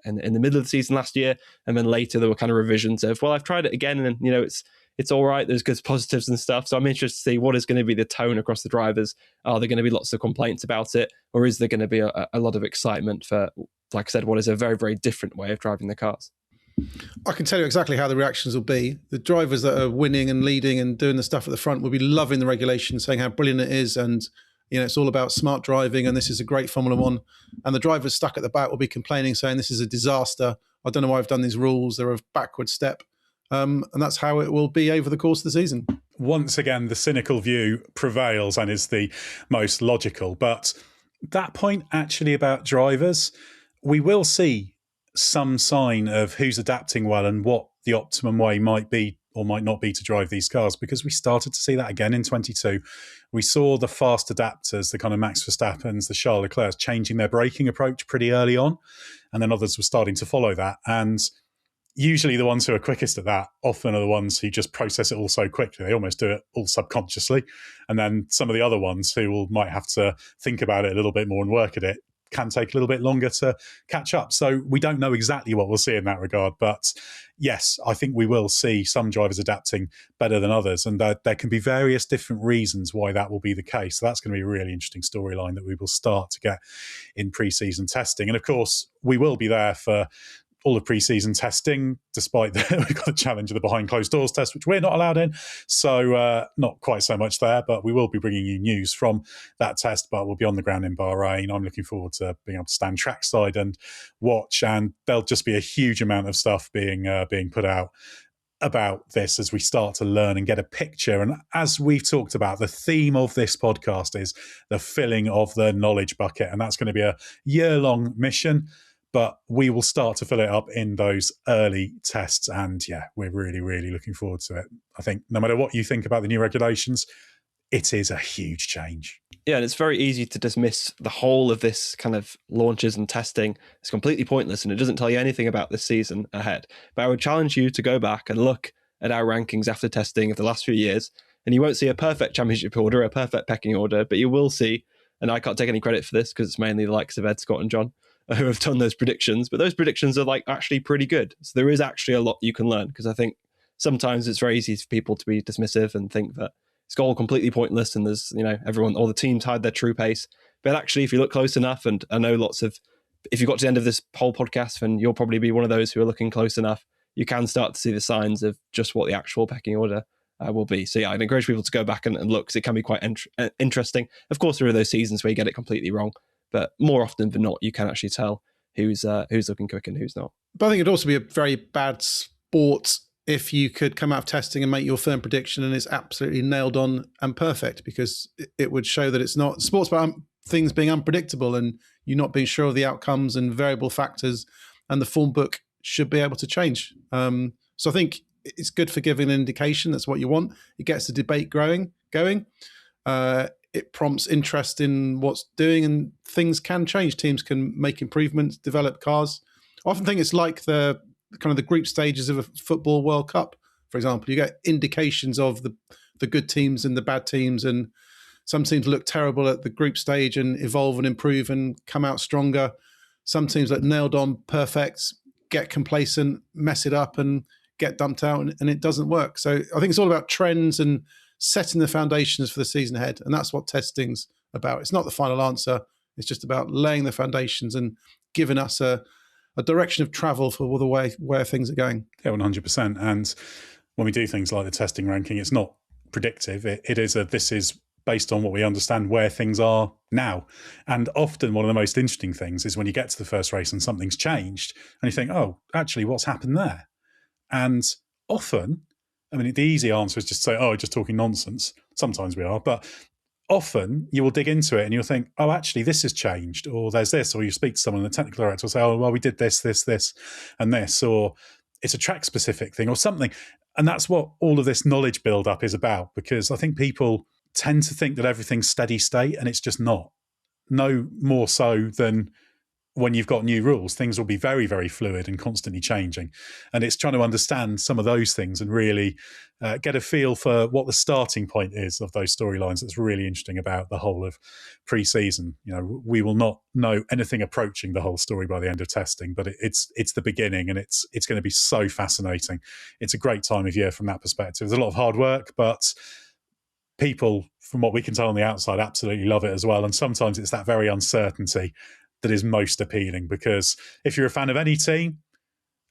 in the middle of the season last year, and then later there were kind of revisions of, well, I've tried it again and, you know, it's all right, there's good positives and stuff. So I'm interested to see what is going to be the tone across the drivers. Are there going to be lots of complaints about it, or is there going to be a lot of excitement for, like I said, what is a very, very different way of driving the cars? I can tell you exactly how the reactions will be. The drivers that are winning and leading and doing the stuff at the front will be loving the regulation, saying how brilliant it is, and, you know, it's all about smart driving and this is a great Formula One. And the drivers stuck at the back will be complaining, saying this is a disaster. I don't know why I've done these rules. They're a backward step. And that's how it will be over the course of the season. Once again, the cynical view prevails and is the most logical. But that point actually about drivers, we will see some sign of who's adapting well and what the optimum way might be or might not be to drive these cars, because we started to see that again in 22. We saw the fast adapters, the kind of Max Verstappen's, the Charles Leclerc's, changing their braking approach pretty early on, and then others were starting to follow that. And usually the ones who are quickest at that often are the ones who just process it all so quickly. They almost do it all subconsciously. And then some of the other ones who might have to think about it a little bit more and work at it can take a little bit longer to catch up. So we don't know exactly what we'll see in that regard. But yes, I think we will see some drivers adapting better than others. And there can be various different reasons why that will be the case. So that's going to be a really interesting storyline that we will start to get in pre-season testing. And of course, we will be there for all of pre-season testing, despite that we've got the challenge of the behind closed doors test, which we're not allowed in. So not quite so much there, but we will be bringing you news from that test, but we'll be on the ground in Bahrain. I'm looking forward to being able to stand trackside and watch, and there'll just be a huge amount of stuff being put out about this as we start to learn and get a picture. And as we've talked about, the theme of this podcast is the filling of the knowledge bucket, and that's going to be a year-long mission. But we will start to fill it up in those early tests. And yeah, we're really, really looking forward to it. I think no matter what you think about the new regulations, it is a huge change. Yeah, and it's very easy to dismiss the whole of this kind of launches and testing. It's completely pointless and it doesn't tell you anything about this season ahead. But I would challenge you to go back and look at our rankings after testing of the last few years, and you won't see a perfect championship order, a perfect pecking order, but you will see, and I can't take any credit for this because it's mainly the likes of Ed, Scott and John who have done those predictions, but those predictions are like actually pretty good. So there is actually a lot you can learn, because I think sometimes it's very easy for people to be dismissive and think that it's all completely pointless and there's, you know, everyone, all the teams hide their true pace. But actually, if you look close enough, and I know if you got to the end of this whole podcast, then you'll probably be one of those who are looking close enough, you can start to see the signs of just what the actual pecking order will be. So yeah, I'd encourage people to go back and look, because it can be quite interesting. Of course, there are those seasons where you get it completely wrong, but more often than not, you can actually tell who's looking quick and who's not. But I think it'd also be a very bad sport if you could come out of testing and make your firm prediction and it's absolutely nailed on and perfect, because it would show that it's not sports about things being unpredictable and you not being sure of the outcomes and variable factors. And the form book should be able to change. So I think it's good for giving an indication. That's what you want. It gets the debate going. It prompts interest in what's doing, and things can change. Teams can make improvements, develop cars. I often think it's like the group stages of a football World Cup, for example. You get indications of the good teams and the bad teams, and some teams look terrible at the group stage and evolve and improve and come out stronger. Some teams look nailed on, perfect, get complacent, mess it up and get dumped out, and it doesn't work. So I think it's all about trends and setting the foundations for the season ahead. And that's what testing's about. It's not the final answer. It's just about laying the foundations and giving us a direction of travel for the way where things are going. Yeah, 100%. And when we do things like the testing ranking, it's not predictive. It is this is based on what we understand where things are now. And often one of the most interesting things is when you get to the first race and something's changed and you think, oh, actually, what's happened there? And often, I mean, the easy answer is just to say, oh, just talking nonsense. Sometimes we are, but often you will dig into it and you'll think, oh, actually, this has changed, or there's this, or you speak to someone, the technical director will say, oh, well, we did this, and this, or it's a track-specific thing or something. And that's what all of this knowledge build-up is about, because I think people tend to think that everything's steady state, and it's just not. No more so than when you've got new rules. Things will be very, very fluid and constantly changing. And it's trying to understand some of those things and really get a feel for what the starting point is of those storylines. That's really interesting about the whole of pre-season. You know, we will not know anything approaching the whole story by the end of testing, but it's the beginning, and it's going to be so fascinating. It's a great time of year from that perspective. There's a lot of hard work, but people, from what we can tell on the outside, absolutely love it as well. And sometimes it's that very uncertainty that is most appealing, because if you're a fan of any team,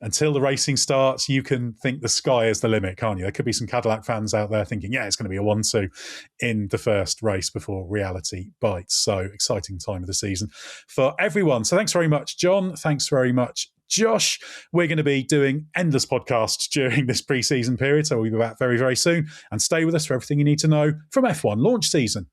until the racing starts, you can think the sky is the limit, can't you? There could be some Cadillac fans out there thinking, yeah, it's going to be a 1-2 in the first race before reality bites. So exciting time of the season for everyone. So thanks very much, John. Thanks very much, Josh. We're going to be doing endless podcasts during this pre-season period, so we'll be back very, very soon. And stay with us for everything you need to know from F1 launch season.